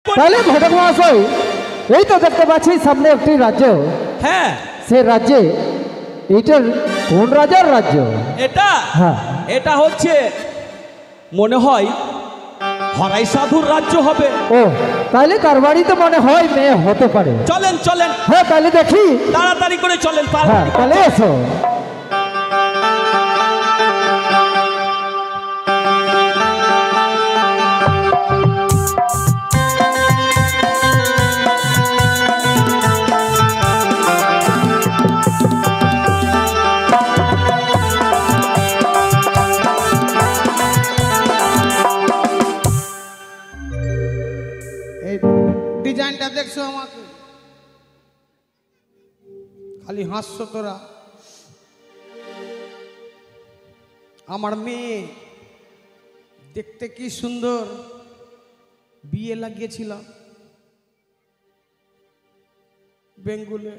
তাহলে ঘটক মহাশয়, এই তো দেখতে পাচ্ছি সামনে একটি রাজ্য। হ্যাঁ, সে রাজ্যে এইটার কোন রাজার রাজ্য? এটা হ্যাঁ, এটা হচ্ছে মনে হয় হরাই সাধুর রাজ্য হবে। ও তাহলে তার বাড়িতে মনে হয় মেয়ে হতে পারে। চলেন চলেন, হ্যাঁ তাহলে দেখি। তাড়াতাড়ি করে চলেন। হ্যাঁ তাহলে এসো। ডিজাইনটা দেখছো আমাকে, খালি হাসছো তোরা। আমার মেয়ে দেখতে কি সুন্দর, বিয়ে লাগিয়েছিলাম বেঙ্গুলে।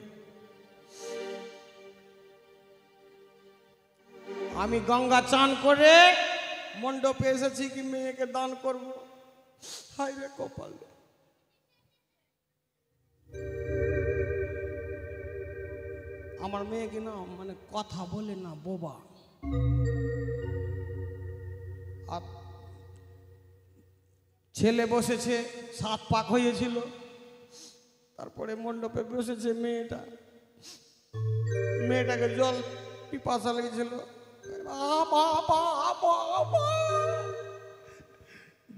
আমি গঙ্গা চান করে মণ্ডপে এসেছি কি মেয়েকে দান করব। হায় রে কপাল, আমার মেয়েকে না মানে কথা বলে না, বোবা। আর ছেলে বসেছে, 7 পাক হয়েছিল, তারপরে মণ্ডপে বসেছে মেয়েটাকে জল পিপাসা লেগেছিল।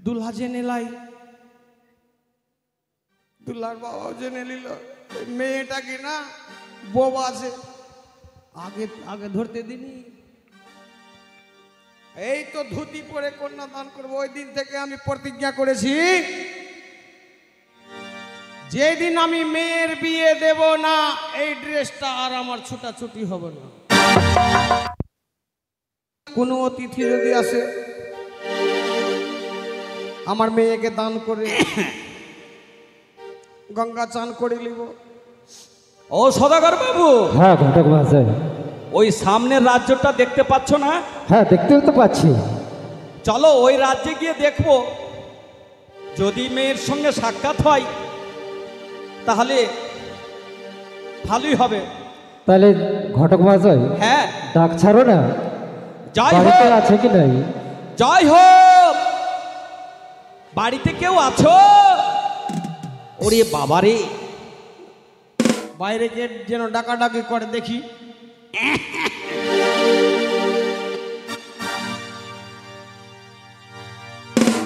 দুলহা জেনে লাই, দুলহার বাবাও জেনে নিল মেয়েটাকে না বোবা আছে। আগে ধরতে দিনি। এই তো ধুতি পরে কন্যা দান করবো। ওই দিন থেকে আমি প্রতিজ্ঞা করেছি, যেদিন আমি মেয়ের বিয়ে দেব না, এই ড্রেসটা আর আমার ছুটাছুটি হবে না। কোনো অতিথি যদি আসে, আমার মেয়েকে দান করে গঙ্গা চান করে নিব। ও সদাগর বাবু, হ্যাঁ ঘটক মহাশয়, ওই সামনের রাজ্যটা দেখতে পাচ্ছ না? হ্যাঁ দেখতেও তো পাচ্ছি। চলো ওই রাজ্যে গিয়ে দেখবো, যদি মেয়ের সঙ্গে সাক্ষাৎ হয় তাহলে ভালোই হবে। তাহলে ঘটক মহাশয়, হ্যাঁ ডাক ছাড়ো না, যাই বাড়িতে হোক, আছে কি নাই? জয় হোক। বাড়িতে কেউ আছো? ওরে বাবারে, বাইরে কে যেন ডাকাডাকি করে দেখি।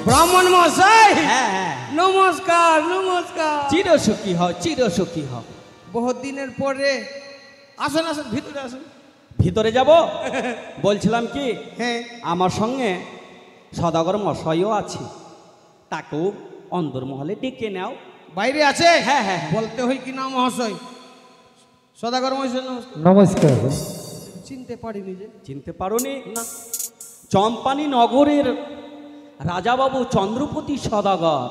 ব্রাহ্মণ মশাই, হ্যাঁ হ্যাঁ, নমস্কার নমস্কার। চিরসুখী হও, চিরসুখী হও। বহুত দিনের পরে আসুন আসুন, ভিতরে আসুন। ভিতরে যাব? বলছিলাম কি, হ্যাঁ, আমার সঙ্গে সদাগর মশাইও আছে, তাকেও অন্দরমহলে ডেকে নাও। বাইরে আছে? হ্যাঁ হ্যাঁ, বলতে হই কি না মহাশয়? সদাগর মহাশয় নমস্কার। নমস্কার। চিনতে পারিনি যে। চিনতে পারোনি? না। চম্পানী নগরের রাজাবাবু চন্দ্রপতি সদাগর।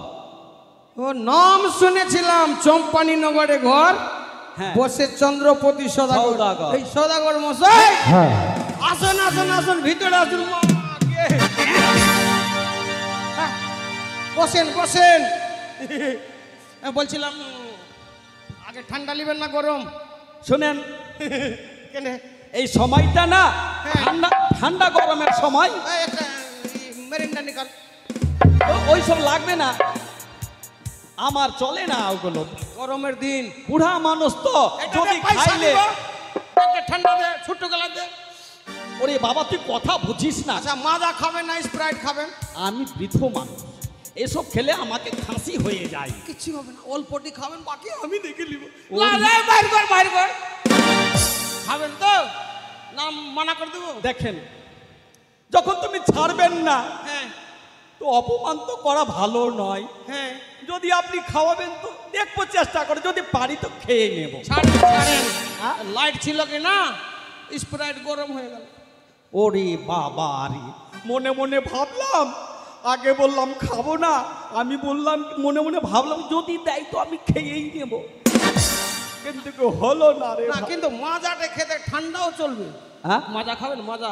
ও নাম শুনেছিলাম, চম্পানী নগরে ঘর, হ্যাঁ। বসে চন্দ্রপতি সদাগর। সদাগর। এই সদাগর মশাই, হ্যাঁ আসুন আসুন আসুন, ভিতরে আসুন। বসেন বসেন। বলছিলাম, আগে ঠান্ডা নেবেন না গরম? শোনেন, কেন? এই সময়টা না হ্যাঁ। ঠান্ডা ঠান্ডা গরমের সময়, একটা মেরিন্ডা নিকাল। ওই সব লাগবে না, আমার চলে না ওগুলো। গরমের দিন, বুড়া মানুষ তো, যদি খাইলে। ঠান্ডা দে, ছোট্ট গলা দে। ওরে বাবা, তুই কথা বুঝিস না। আচ্ছা, মাজা খাবেন না স্প্রাইট খাবেন? আমি বৃদ্ধ মানুষ, এসব খেলে আমাকে খাসি হয়ে যায়। কিছু হবে না, অল্পটি খাবেন, বাকি আমি দেখে নিব। ওরে। বাইর কর বাইর কর। খাবেন তো নাম মানা করে দেবো? দেখেন, যখন তুমি ছাড়বেন না, হ্যাঁ তো অপমান তো করা ভালো নয়। হ্যাঁ, যদি আপনি খাওয়াবেন তো দেখবো, চেষ্টা করে, যদি পারি তো খেয়ে নেব। ছাড়েন ছাড়েন। লাইট ছিল কি না, স্প্রাইট গরম হয়ে গেল। ওরে বাবা রে, মনে মনে ভাবলাম, আগে বললাম খাবো না, আমি বললাম মনে মনে ভাবলাম যদি দেয় তো আমি খেয়েই নেব, কিন্তু হলো না রে। না, কিন্তু মাজাটা খেতে ঠান্ডাও চলবে। হ্যাঁ, মাজা খাবেন? মাজা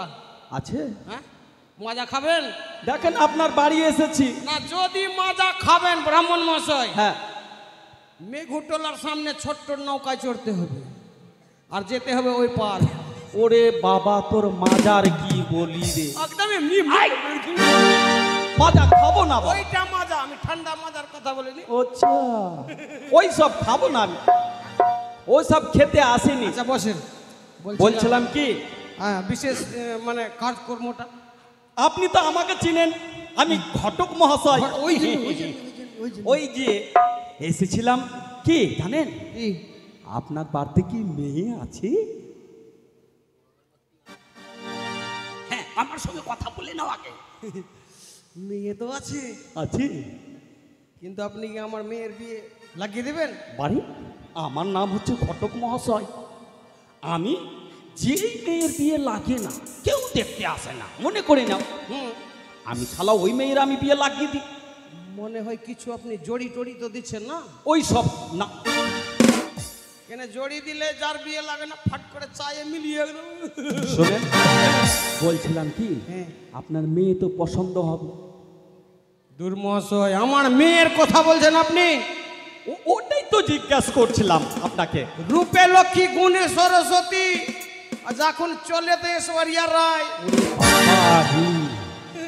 আছে? হ্যাঁ, মাজা খাবেন? দেখেন আপনার বাড়ি এসেছি। না, যদি মাজা খাবেন ব্রাহ্মণ মশাই, হ্যাঁ, মেঘুটলার সামনে ছোট্ট নৌকায় চড়তে হবে আর যেতে হবে ওই পার। ওরে বাবা, তোর মাজার কি বলি রে। একদম এমনি মাজা খাবো না বাবা। ওইটা মাজা, আমি ঠান্ডা মাজার কথা বলিনি। আচ্ছা, ওই সব খাবো না আমি, ওই সব খেতে আসেনি। আচ্ছা বসেন। বলছিলাম কি, হ্যাঁ, বিশেষ মানে কাজকর্মটা আপনি তো আমাকে চিনেন, আমি ঘটক মহাশয়। ওই যে এসেছিলাম কি জানেন, আপনার বাড়িতে কি মেয়ে আছে? হ্যাঁ, আমার সঙ্গে কথা বলে নাও আগে। মেয়ে তো আছে, আছে, কিন্তু আপনি কি আমার মেয়ের বিয়ে লাগিয়ে দেবেন? বাড়ি আমার নাম হচ্ছে ঘটক মহাশয়। আমি যেই মেয়ের বিয়ে লাগে না, কেউ দেখতে আসে না, মনে করে নাও আমি শালা ওই মেয়ের আমি বিয়ে লাগিয়ে দিই। মনে হয় কিছু আপনি জড়ি টড়ি তো দিচ্ছেন না? ওই সব না, কেন জড়ি দিলে যার বিয়ে লাগে না ফাট করে চায়ে মিলিয়ে গেল। শোনেন, বলছিলাম কি, হ্যাঁ। আপনার মেয়ে তো পছন্দ হবে। দুর্মহাশয়, আমার মেয়ের কথা বলছেন আপনি? ওটাই তো জিজ্ঞাসা করছিলাম আপনাকে। রূপে লক্ষ্মী গুণে সরস্বতী, আর যখন চলে তো ঐশ্বরিয়া রায়।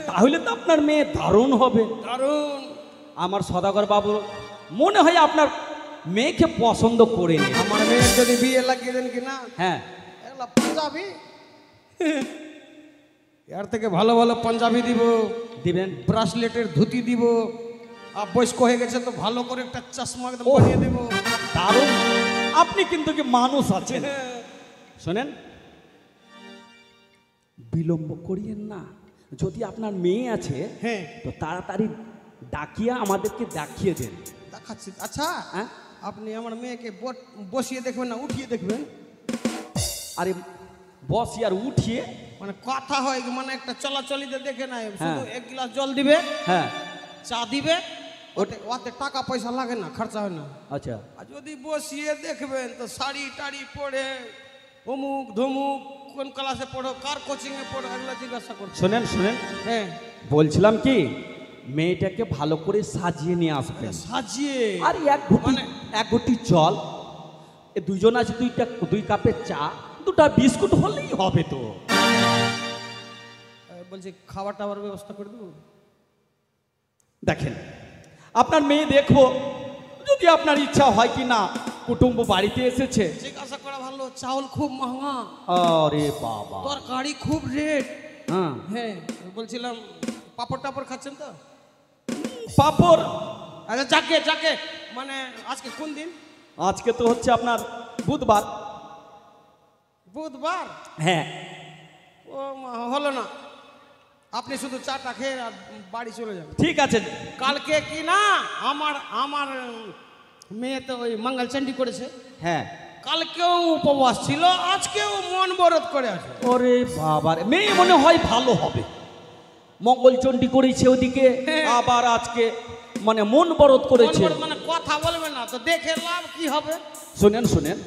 তাহলে তো আপনার মেয়ে দারুণ হবে। দারুণ। আমার সদাগর বাবু মনে হয় আপনার মেয়েকে পছন্দ করে নি। আমার মেয়ের যদি বিয়ে লাগিয়ে দেন কি না, হ্যাঁ, এগুলা পাঞ্জাবি, এর থেকে ভালো ভালো পাঞ্জাবি দিব, দিবেন। ব্রাসলেটের ধুতি দিব, আর বয়স্ক হয়ে গেছে তো ভালো করে একটা চশমা একদম ওহ। বানিয়ে দেব। দারুণ, আপনি কিন্তু কি মানুষ আছেন। শোনেন, বিলম্ব করিয়েন না। যদি আপনার মেয়ে আছে, হ্যাঁ, তো তাড়াতাড়ি ডাকিয়া আমাদেরকে দেখিয়ে দেন। দেখাচ্ছি। আচ্ছা, হ্যাঁ, আপনি আমার মেয়েকে বসিয়ে দেখবেন না উঠিয়ে দেখবেন? আরে বস আর উঠিয়ে, মানে কথা হয়, মানে একটা চলাচলিতে দেখে নাই, শুধু হ্যাঁ। এক গ্লাস জল দিবে, হ্যাঁ, চা দিবে, ওতে টাকা পয়সা লাগে না, খরচা হয় না। আচ্ছা, আর যদি বসিয়ে দেখবেন তো শাড়ি টাড়ি পরে, অমুক ধমুক, কোন ক্লাসে পড়ো, কার কোচিং এ পড়ো, এগুলো জিজ্ঞাসা করছে। শোনেন শোনেন, হ্যাঁ, বলছিলাম কি, মেয়েটাকে ভালো করে সাজিয়ে নিয়ে আসবেন। সাজিয়ে আর মানে- এক ঘটি জল, এ দুইজন আছে, দুই কাপের চা, দুটা বিস্কুট হলেই হবে তো। বলছি খাবার টাবার ব্যবস্থা করে দেবো। দেখেন, আপনার মেয়ে দেখবো, যদি আপনার ইচ্ছা হয় কি না, কুটুম্ব বাড়িতে এসেছে। জিজ্ঞাসা করা ভালো। চাউল খুব মহঙ্গা, আরে বাবা, তরকারি খুব রেট। হ্যাঁ, হ্যাঁ, বলছিলাম পাপড় টাপড় খাচ্ছেন তো? পাপড়, আচ্ছা, যাকে যাকে মানে আজকে কোন দিন? আজকে তো হচ্ছে আপনার বুধবার। বুধবার? হ্যাঁ, ও হলো না, আপনি শুধু চাটা খেয়ে আর বাড়ি চলে যাবেন। ঠিক আছে। কালকে কি না, আমার আমার মেয়ে তো ওই মঙ্গলচণ্ডী করেছে, হ্যাঁ, কালকেও উপবাস ছিল, আজকেও মন বরত করে আছে। ওরে বাবার, মেয়ে মনে হয় ভালো হবে। মঙ্গলচণ্ডী করেছে ওদিকে, হ্যাঁ। আবার আজকে মানে মন বরত করেছে। মানে কথা বলবে না তো দেখে লাভ কি হবে? শোনেন শোনেন,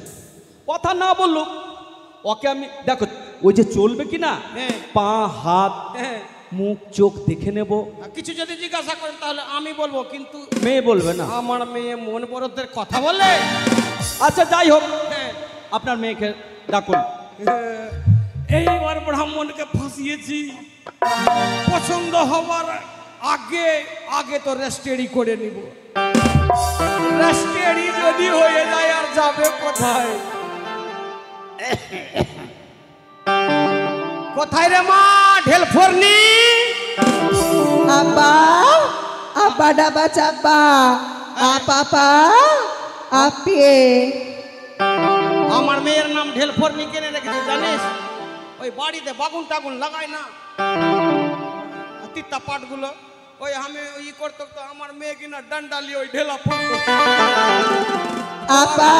কথা না বললো ওকে আমি, দেখো ওই যে চলবে কি না, হ্যাঁ। পা হাত হ্যাঁ, মুখ চোখ দেখে নেব। আর কিছু যদি জিজ্ঞাসা করেন তাহলে আমি বলবো, কিন্তু মেয়ে বলবে না। আমার মেয়ে মন বরতের কথা বলে। আচ্ছা যাই হোক, হ্যাঁ, আপনার মেয়েকে ডাকুন। এইবার ব্রাহ্মণকে ফাঁসিয়েছি, পছন্দ হবার আগে আগে তো রেস্টেরি করে নিব। রেস্টেরি যদি হয়ে যায় আর যাবে কোথায়? কোথায় রে মা ঢেলফোরনি? Apa? Apa dapat apa? Apa? Api? আমার মেয়ের নাম ঢেলফোরনি কেনে রেখেছি জানিস? ওই বাড়িতে বাগুন টাগুন লাগায় না, তিতা পাটগুলো, ওই আমি ই করতো তো আমার মেয়ে কিনা ডান্ডালি ওই ঢেলা পড়তো। Apa?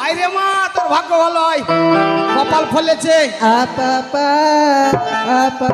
আইরে মা, তোর ভাগ্য ভালো, হয় কপাল ফলেছে। Apa? Apa? Apa?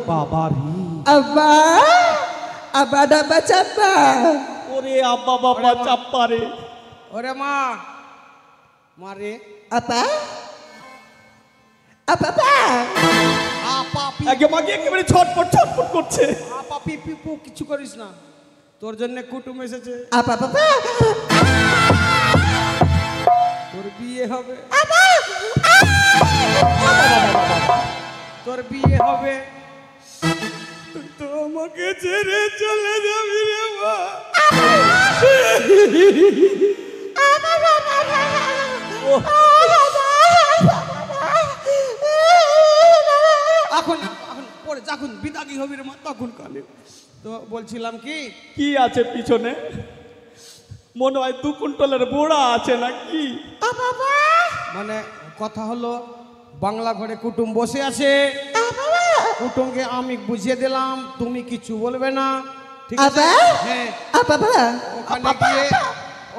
বাবারি, আব্বা আব্বা ডাবা চাপা ওরে আব্বা বাবা চাপ্পা রে। ওরে মা, মারে আপা আপা আপা পি আগে মাগে একেবারে ছটপট ছটপট করছে। আপা পি পি পু, কিছু করিস না, তোর জন্য কুটুম এসেছে, আপা বাবা তোর বিয়ে হবে, তোর বিয়ে হবে, তুই তো আমাকে ছেড়ে চলে যাবি রে মা। এখন এখন পরে যখন বিদাগি হবি রে মা তখন কানে। তো বলছিলাম কি, কি আছে পিছনে? মনে হয় 2 কুইন্টালের বোড়া আছে নাকি? মানে কথা হলো বাংলা ঘরে কুটুম বসে আছে, কুটুমকে আমি বুঝিয়ে দিলাম, তুমি কিছু বলবে না, ঠিক আছে? আবা? হ্যাঁ, আপা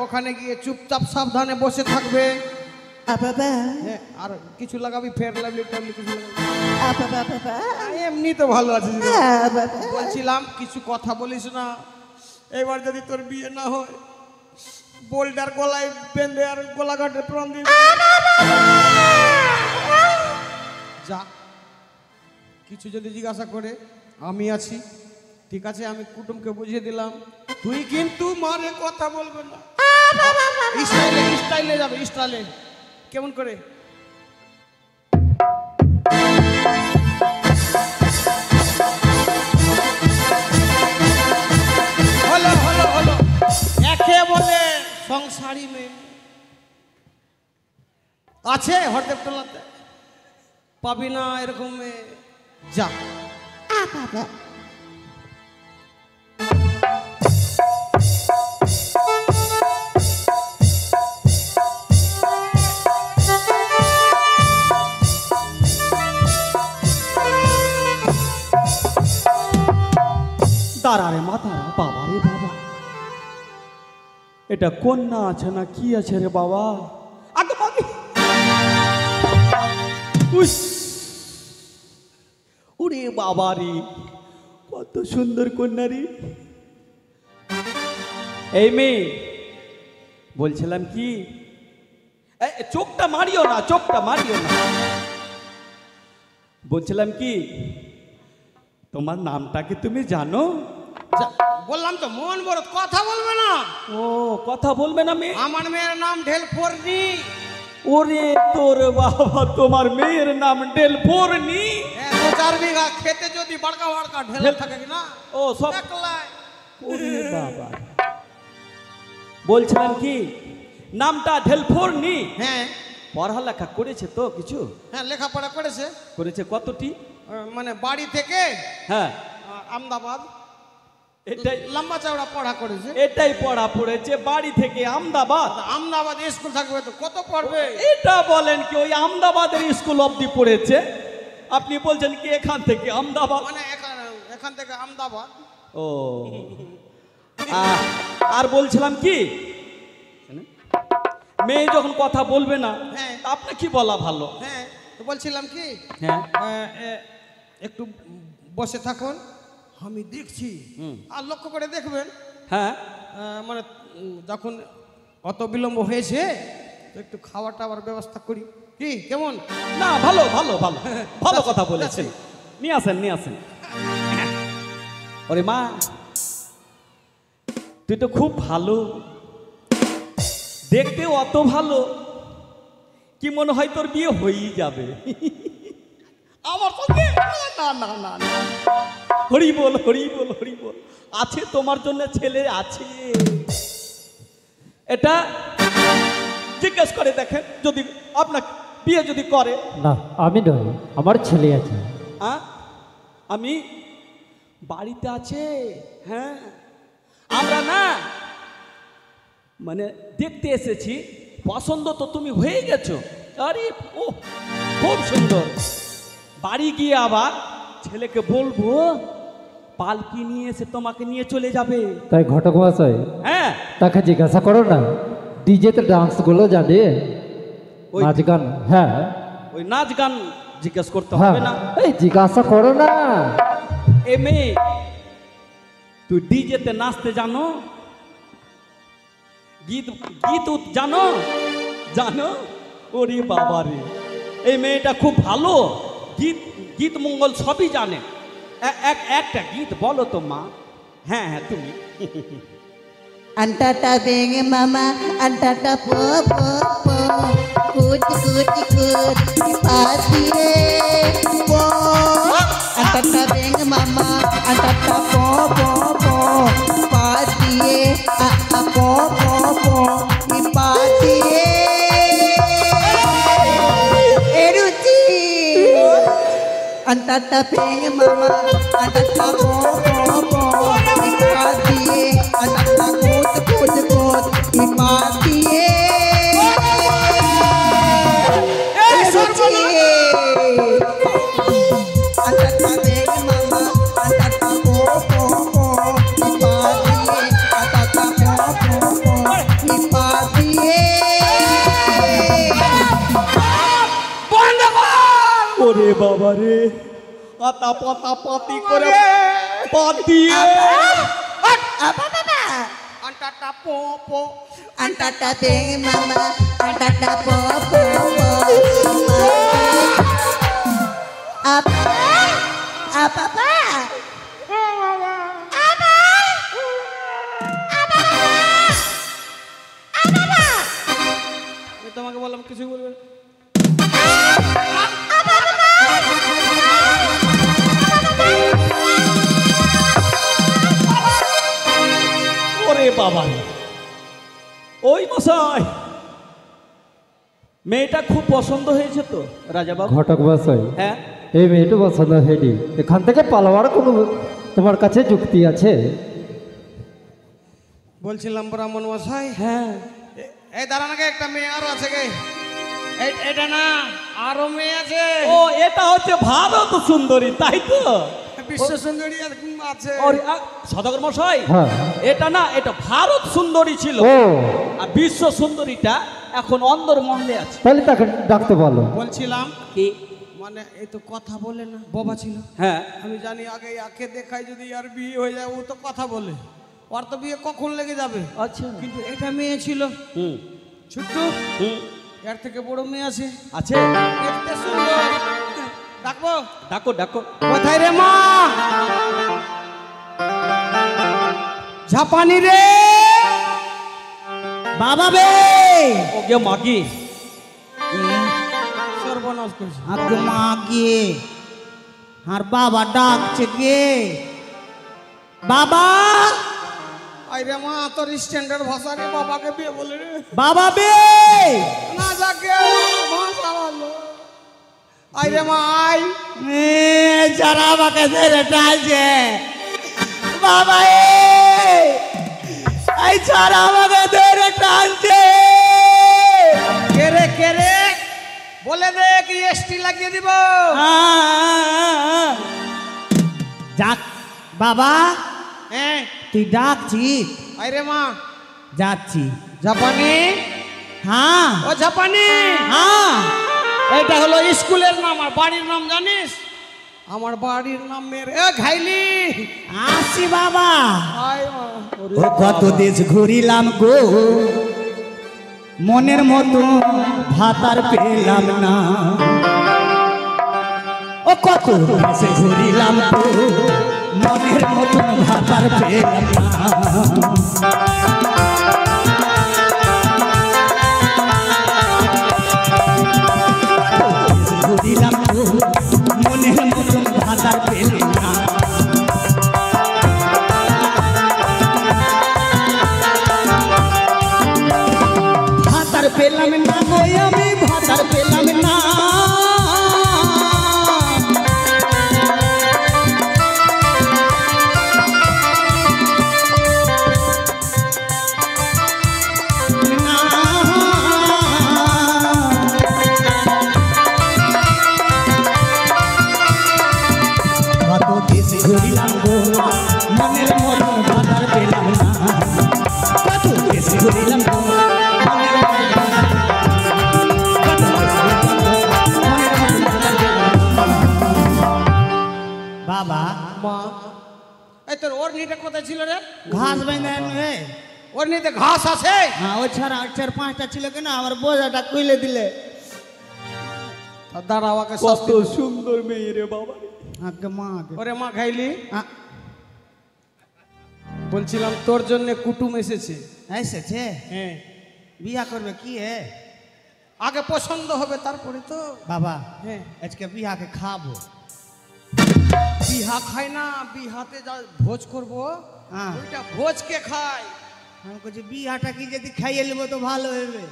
ওখানে গিয়ে চুপচাপ সাবধানে বসে থাকবে। আপা হ্যাঁ, আর কিছু লাগাবি, ফের লাগলি টাগলি কিছু লাগাবি। আপা এমনি তো ভালো আছে। আপা বলছিলাম কিছু কথা বলিস না, এবার যদি তোর বিয়ে না হয় বোল্ডার গলায় বেঁধে আর গলা কাটে প্রাণ দিয়ে যা। কিছু যদি জিজ্ঞাসা করে আমি আছি, ঠিক আছে? আমি কুটুমকে বুঝিয়ে দিলাম, তুই কিন্তু মারে কথা বলবে না। স্টাইলে স্টাইলে যাবে, স্টাইলে কেমন করে? হলো হলো হলো, একে বলে সংসারী মেয়ে আছে হরদেবতলাতে, পাবি না এরকম মেয়ে। যা। দাঁড়া রে মা, দাঁড়া। বাবা রে বাবা, এটা কন্যা আছে না কি আছে রে বাবা? আগে মাগে ওরে বাবা রে, কত সুন্দর কন্যা রে। এই মেয়ে, বলছিলাম কি, চোখটা মারিও না, চোখটা মারিও না। বলছিলাম কি, তোমার নামটা কি তুমি জানো? বললাম তো মন বড়, কথা বলবে না। ও, কথা বলবে না মেয়ে? আমার মেয়ের নাম ঢেলফোরনি। ওরে তোর বাবা, তোমার মেয়ের নাম ঢেলফোরনি? 2-4 বিঘা খেতে যদি বড়কা বড়কা ঢেল থাকে কি না, ও সব। দেখলাই। ওরে বাবা, বলছিলাম কি, নামটা ঢেলফোরনি? হ্যাঁ পড়ালেখা করেছে তো কিছু? হ্যাঁ, লেখাপড়া করেছে। করেছে কতটি? মানে বাড়ি থেকে হ্যাঁ, আহমেদাবাদ এটাই লম্বা চওড়া পড়া করেছে। এটাই পড়া পড়েছে, বাড়ি থেকে আহমেদাবাদ। আহমেদাবাদ স্কুল থাকবে তো কত পড়বে? এটা বলেন কি, ওই আহমেদাবাদের স্কুল অবধি পড়েছে? আপনি বলছেন কি এখান থেকে আহমেদাবাদ? মানে এখান থেকে আহমেদাবাদ। ও, আর বলছিলাম কি, মেয়ে যখন কথা বলবে না, হ্যাঁ। আপনার কি বলা ভালো? হ্যাঁ, তো বলছিলাম কি, হ্যাঁ, একটু বসে থাকুন, আমি দেখছি। আর লক্ষ্য করে দেখবেন, হ্যাঁ, মানে যখন অত বিলম্ব হয়েছে তো একটু খাওয়া টাওয়ার ব্যবস্থা করি, কি কেমন? না, ভালো ভালো ভালো ভালো কথা বলেছেন। নিয়ে আসেন, নিয়ে আসেন। ওরে মা, তুই তো খুব ভালো, দেখতেও অত ভালো, কি মনে হয় তোর বিয়ে হয়েই যাবে আমার সঙ্গে। না না না না, হরি বল, হরি বল, হরি বল। আছে তোমার জন্য ছেলে আছে, এটা জিজ্ঞেস করে দেখেন, যদি আপনার বিয়ে যদি করে। না, আমি নয়, আমার ছেলে আছে। আমি বাড়িতে আছে। হ্যাঁ, আমরা না মানে দেখতে এসেছি, পছন্দ তো তুমি হয়ে গেছো। আরে ও খুব সুন্দর। বাড়ি গিয়ে আবার ছেলেকে বলবো পালকি নিয়ে এসে তোমাকে নিয়ে চলে যাবে। তাই ঘটক মহাশয়, হ্যাঁ, তাকে জিজ্ঞাসা করো না, ডিজেতে ডান্সগুলো জানে, ওই- নাচ গান। হ্যাঁ, ওই নাচ গান জিজ্ঞেস করতে হ্যাঁ হবে না? এই জিজ্ঞাসা করো না। এ মেয়ে, তুই ডিজেতে নাচতে জানো? গীত গীত জানো? জানো? ওরে বাবা রে, এই মেয়েটা খুব ভালো, গীত গীত মঙ্গল সবই জানে। একটা গীত বলো তো মা। হ্যাঁ হ্যাঁ তুমি। Antata beng mama, antata po po po, kut kut kut, pati po. Antata beng mama, antata po po po, pati a po po po, pati eruti. Antata beng mama, antata po po po, pati antata ওরে বাবা রে, আতা পাতা পাতি করে পাতিয়ে আন্টাটা পো পো, antata beng mama, antata po po po, apa apa আমি তোমাকে বললাম কিছু বলবে না। ওরে বাবা রে, ওই মশাই, মেয়েটা খুব পছন্দ হয়েছে তো রাজা বাবু? ঘটক মশাই, হ্যাঁ, এই মেয়েটা পছন্দ হয়নি, এখান থেকে পালাবার কোনো তোমার কাছে যুক্তি আছে? বলছিলাম ব্রাহ্মণ মশাই, হ্যাঁ, এই দাঁড়ানো গে, একটা মেয়ে আরো আছে গে। এটা না, আরো মেয়ে আছে। ও এটা হচ্ছে ভারত সুন্দরী, তাই তো? বিশ্ব সুন্দরী আছে। সদাগর মশাই, হ্যাঁ। এটা না, এটা ভারত সুন্দরী ছিল, ও আর বিশ্ব সুন্দরীটা এখন অন্দর মহলে আছে। তাহলে তাকে ডাকতে বলো। বলছিলাম কি? মানে এই তো কথা বলে না, বাবা ছিল। হ্যাঁ, আমি জানি আগে একে দেখাই যদি আর বিয়ে হয়ে যায়, ও তো কথা বলে, ওর তো বিয়ে কখন লেগে যাবে। আচ্ছা, কিন্তু এটা মেয়ে ছিল হুম ছোট্ট, হুম, এর থেকে বড় মেয়ে আছে, আছে। দেখতে সুন্দর। ডাকবো? ডাকো ডাকো। কোথায় রে মা? ঝাপানি রে বাবা বে। ওকে মাগি, সর্বনাশ করছে। আগে মা গে আর বাবা ডাকছে গে বাবা। আরে মা, তোর স্ট্যান্ডার্ড ভাষা রে, বাবাকে বিয়ে বলে রে। বাবা বে না যাকে ভাষা বলো। আরে মা আই, যারা আমাকে ধরে টাইছে বাবা, এই যারা আমাকে ধরে টানছে। কেরে কেরে বলে দে, কি এসটি লাগিয়ে দিব। যাক বাবা, হ্যাঁ তুই ডাকছি, আরে মা যাচ্ছি। জাপানি, হ্যাঁ ও জাপানি, হ্যাঁ এটা হলো স্কুলের নাম, আর বাড়ির নাম জানিস? আমার বাড়ির নাম মেরে ঘাইলি। আসি বাবা। আয় মা। ও কত দেশ ঘুরিলাম গো, মনের মতো ভাতার পেলাম না। ও কত দেশ ঘুরিলাম গো, মনের মতো ভাতার পেলাম না। ঘুরিলাম গো, মনের মতো ভাতার পেলাম না। ভাতার পেলাম না গো, আমি ভাতার পেলাম না। কত দেশ ঘুরিলাম গো, মনের মতো ভাতার পেলাম না। কত দেশ ঘুরিলাম গো, মনের মতো ভাতার পেলাম না। কত দেশ ঘুরিলাম গো, মনের মতো ভাতার পেলাম না। ওর নিতে কোথায় ছিল রে? ঘাস বেঁধে আনবে। ওর নিতে ঘাস আছে? হ্যাঁ, ওই ছাড়া 4-5টা ছিল কেন আমার বোঝাটা কইলে দিলে। তা দাঁড়াও আগে কত শাস্তি। সুন্দর মেয়ে রে বাবা রে। আগে মা আগে। ওরে মা খাইলি? আ- বলছিলাম তোর জন্য কুটুম এসেছে। এসেছে? হ্যাঁ, বিয়া করবে কি হে? আগে পছন্দ হবে তারপরে তো। বাবা, হ্যাঁ, আজকে বিয়াকে খাবো। বিহা খায় না, বিহাতে যা ভোজ করবো হ্যাঁ। ওইটা ভোজকে খায়। আমি বলছি বিয়াটা কি যদি খাইয়ে নেবো তো ভালো হবে।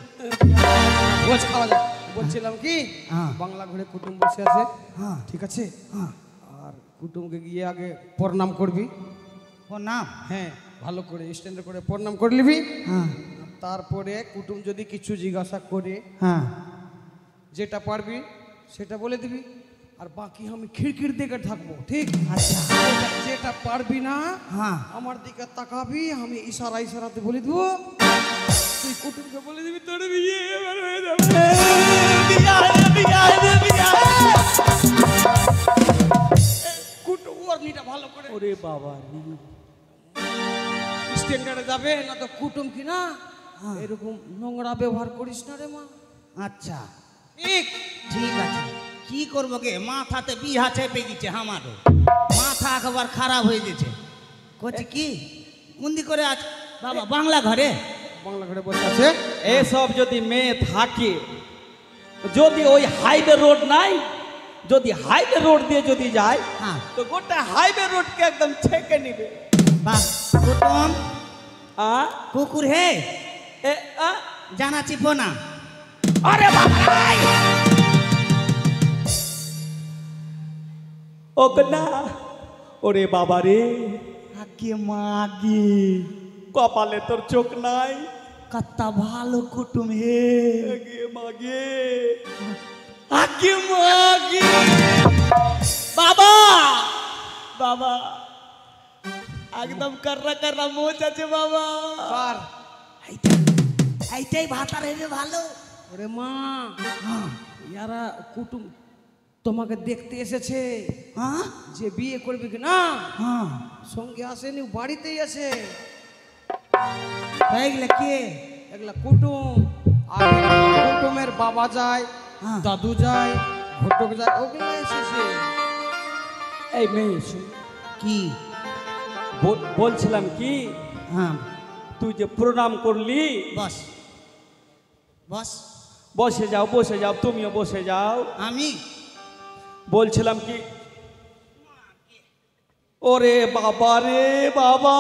ভোজ খাওয়া যায়। বলছিলাম কি হ্যাঁ। বাংলা ঘরে কুটুম বসে আছে, হ্যাঁ ঠিক আছে? হ্যাঁ। আর কুটুমকে গিয়ে আগে প্রণাম করবি। ও নাম? হ্যাঁ, ভালো করে স্ট্যান্ডে করে প্রণাম করে নিবি। হ্যাঁ তারপরে কুটুম যদি কিছু জিজ্ঞাসা করে হ্যাঁ। যেটা পারবি সেটা বলে দিবি, আর বাকি আমি খিড়কির দিকে থাকবো, ঠিক? আচ্ছা। যেটা পারবি না হ্যাঁ। আমার দিকে তাকাবি, আমি ইশারাতে বলে দিব, তুই কুটুমকে বলে দিবি তোর বিয়ে এবার হয়ে যাবে। কুটুম ওর নিটা ভালো করে ওরে বাবা রে। স্ট্যান্ডার্ডে যাবে না তো কুটুম কি না এরকম নোংরা ব্যবহার করিস না রে মা। আচ্ছা ঠিক ঠিক আছে। কি করবো গে, মাথাতে বিহা চেপে গেছে আমারও, মাথা একবার খারাপ হয়ে গেছে। করছি কি কুন্দি করে আজ বাবা বাংলা ঘরে। বাংলা ঘরে বসে আছে। এসব যদি মেয়ে থাকে, যদি ওই হাইওয়ে রোড নাই, যদি হাইওয়ে রোড দিয়ে যদি যায়, হ্যাঁ। তো গোটা হাইওয়ে রোডকে একদম ছেকে নিবে। বাহ কুটুম আ কুকুর হে এ আ জানা চিপো না। আরে বাবা ওকে না, ওরে বাবা রে, আগে মাগে কপালে তোর চোখ নাই। কত ভালো কুটুম হে। আগে মাগে আগে মাগে বাবা বাবা একদম কার্রা মোচ আছে বাবা। কার? এইটাই ভাতার হেবে ভালো। ওরে মা, ইয়ারা কুটুম তোমাকে দেখতে এসেছে। হ্যাঁ যে বিয়ে করবে কি না হ্যাঁ। সঙ্গে আসেনি, বাড়িতেই আছে। এইগুলা কে? এগুলা কুটুম। আর কুটুমের বাবা যায়, হ্যাঁ। দাদু যায়, ঘটক যায়, ওগুলো এসেছে। এই মেয়ে শুন, কি? বলছিলাম কি, হ্যাঁ তুই যে প্রণাম করলি, বস বস। বসে যাও, তুমিও বসে যাও। আমি বলছিলাম কি, ওরে বাবা রে বাবা,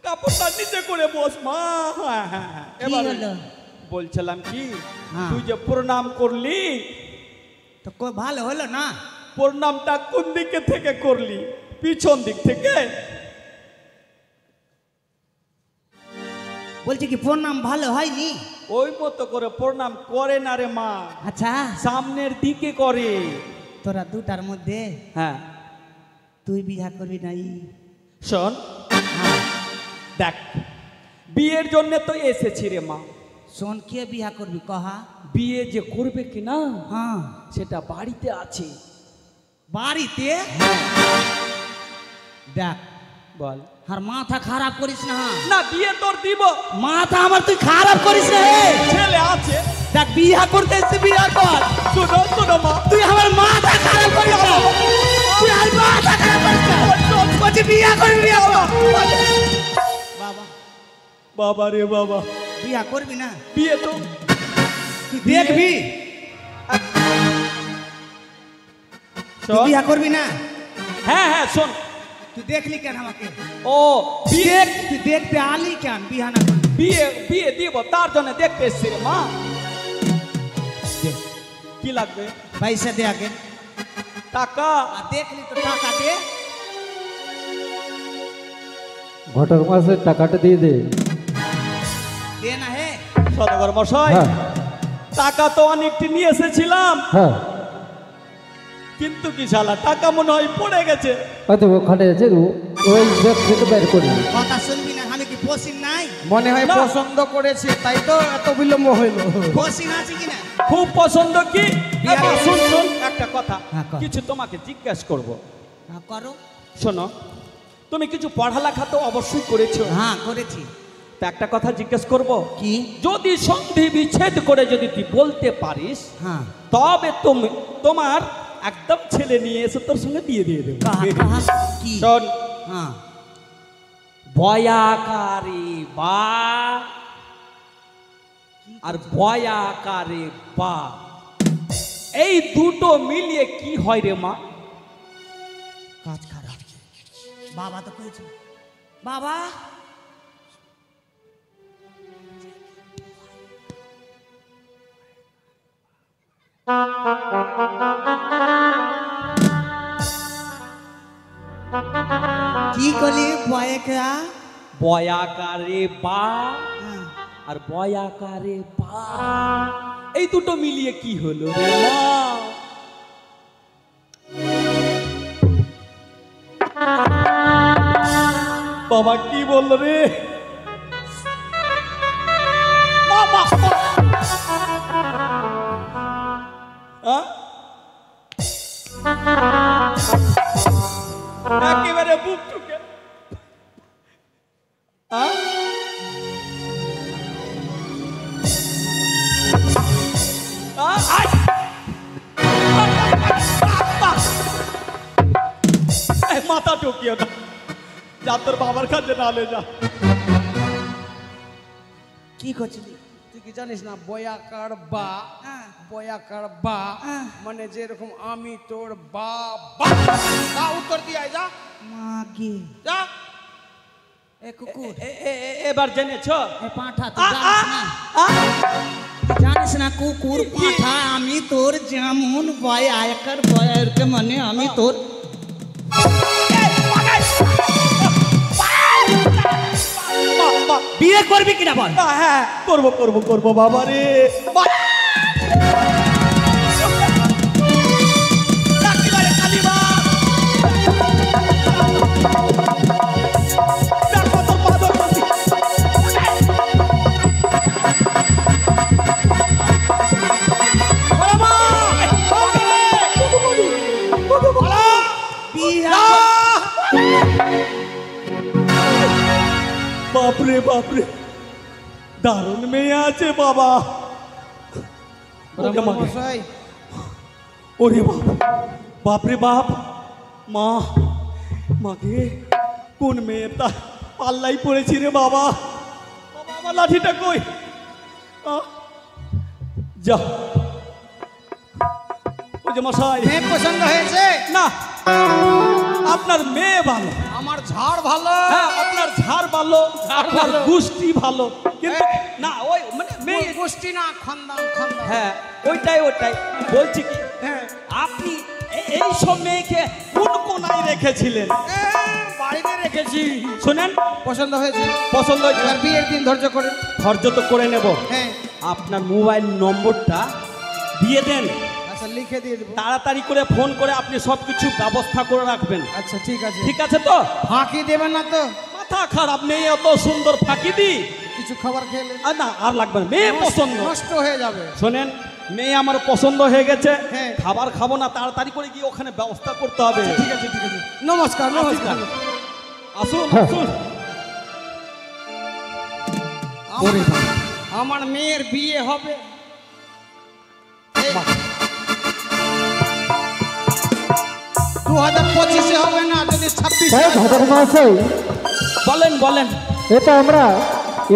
কাপড়টা নিচে করে বস মা। হ্যাঁ, হ্যাঁ, হ্যাঁ। কি এবার হলো? বলছিলাম কি, হ্যাঁ। তুই যে প্রণাম করলি, তো কই ভালো হলো না? প্রণামটা কোন দিকে থেকে করলি? পিছন দিক থেকে? বলছি কি প্রণাম ভালো হয়নি? ওই মতো করে প্রণাম করে না রে মা, আচ্ছা সামনের দিকে করে। তোরা দুটার মধ্যে হ্যাঁ তুই বিয়া করবি নাই? শোন, দেখ, বিয়ের জন্য তো এসেছি রে মা। শোন, কে বিয়া করবি কহা? বিয়ে যে করবে কি না হ্যাঁ সেটা বাড়িতে আছে। বাড়িতে? দেখ বল। আর মাথা খারাপ করিস না। না, বিয়ে তোর দিব। মাথা আমার তুই খারাপ করিস না হে। ছেলে আছে, দেখ বিয়া করতে এসে বিয়া কর। শোনো মা, তুই আমার মাথা খারাপ করিস না। তুই আর মাথা খারাপ করিস না। বলছি বিয়া করবি, বিয়া কর। বাবা বাবা রে বাবা, বিয়া করবি না? বিয়ে তো তুই দেখবি, তুই শোন। বিয়া করবি না? হ্যাঁ হ্যাঁ শোন, তুই দেখলি কেন আমাকে? ও বিয়ে, তুই দেখতে আলি কেন? বিয়া না করবি? বিয়ে দিব, তার জন্য দেখতে এসছি রে মা। দে, কি লাগবে? পয়সা দে আগে। টাকা? আর দেখলি তো টাকা দে। ঘটক মাসের টাকাটা দিয়ে দে। দে না হে। সদাগর মশাই, হ্যাঁ টাকা তো অনেকটি নিয়ে এসেছিলাম, হ্যাঁ, কিন্তু কি শালা টাকা মনে হয় পড়ে গেছে। হয়তো ওখানে আছে, ওই ব্যাগ থেকে বের করি। কথা শুনবি না? আমি কি পসিন নাই? মনে হয় না। পছন্দ করেছে, তাই তো এত বিলম্ব হইল। পসিন আছে কিনা? খুব পছন্দ কি? বিয়ে এবার করবি? শুন একটা কথা, হ্যাঁ, কর। কিছু তোমাকে জিজ্ঞাসা করব। হ্যাঁ করো। শোনো, তুমি কিছু পড়ালেখা তো অবশ্যই করেছো। হ্যাঁ করেছি। তা একটা কথা জিজ্ঞেস করব, কি? যদি সন্ধি বিচ্ছেদ করে যদি তুই বলতে পারিস, হ্যাঁ। তবে তোমার একদম ছেলে নিয়ে এসে তোর সঙ্গে বিয়ে দিয়ে দেবো। কাহা কি? শোন, হ্যাঁ। বয়াকারে বা আর বয়াকারে বা, এই দুটো মিলিয়ে কি হয় রে মা? কাজ খারাপ। বাবা তো কয়েছে, বাবা কি করলি? বয়কা বয়াকারে বা আর বয়াকারে বা, এই দুটো মিলিয়ে কি হলো রে মা? বাবা কি বললো রে? বাবা! আ? একেবারে বুক ঠুকে। আ? মাথা ঠকিও না, যা তোর বাবার কাছে নালে যা। কি করছিলি? তুই কি জানিস না বয়াকার বা, বয়াকার বা মানে যেরকম আমি তোর বাবা। যা উত্তর দিয়ে আয়, যা মাগে যা। এ কুকুর, এবার জেনেছ? এ পাঁঠা, তুই জানিস না? তুই জানিস না কুকুর পাঁঠা আমি তোর যেমন বয়াকার বয়ারকে মানে আমি তোর বিয়ে করবি কিনা বল? হ্যাঁ করবো করবো করবো বাবা রে। বাপরে বাপরে, দারুণ মেয়ে আছে বাবা। ওকে মাকে। মশাই ওরে বাপ, বাপরে বাপ, মা মাকে কোন মেয়েটা পাল্লাই পড়েছি রে বাবা। বাবা আমার লাঠিটা কই? যা ওই যে মশাই। মেয়ে পছন্দ হয়েছে? না, আপনার মেয়ে ভালো, আমার ঝাড় ভালো। হ্যাঁ আপনার ঝাড় ভালো, আপনার গুষ্টি ভালো, কিন্তু না ওই মানে মেয়ে গোষ্ঠী না, খানদান খানদান। হ্যাঁ ওইটাই ওইটাই বলছি কি, হ্যাঁ আপনি এই সব মেয়েকে কোন কোনায় রেখেছিলেন? বাড়িতে রেখেছি। শোনেন, পছন্দ হয়েছে? পছন্দ হয়েছে, এবার বিয়ের দিন ধৈর্য করে। ধৈর্য তো করে নেব। হ্যাঁ আপনার মোবাইল নম্বরটা দিয়ে দেন, আচ্ছা লিখে দিয়ে দেবো। তাড়াতাড়ি করে ফোন করে আপনি সব কিছু ব্যবস্থা করে রাখবেন। আচ্ছা ঠিক আছে। ঠিক আছে তো? ফাঁকি দেবেন না তো? মাথা খারাপ, মেয়ে অত সুন্দর ফাঁকি দি? কিছু খাবার খেলে আর না আর লাগবে না, মেয়ে পছন্দ। নষ্ট হয়ে যাবে। শোনেন, মেয়ে আমার পছন্দ হয়ে গেছে, হ্যাঁ। খাবার খাবো না, তাড়াতাড়ি করে গিয়ে ওখানে ব্যবস্থা করতে হবে। ঠিক আছে ঠিক আছে। নমস্কার নমস্কার। আসুন আসুন। আমার মেয়ের বিয়ে হবে। 2025-এ হবে না, যদি 26-এ সাহেব হাজার মহাশয়, বলেন বলেন। এটা আমরা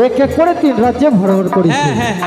এক এক করে 3 রাজ্যে ভ্রমণ করেছি। হ্যাঁ হ্যাঁ হ্যাঁ।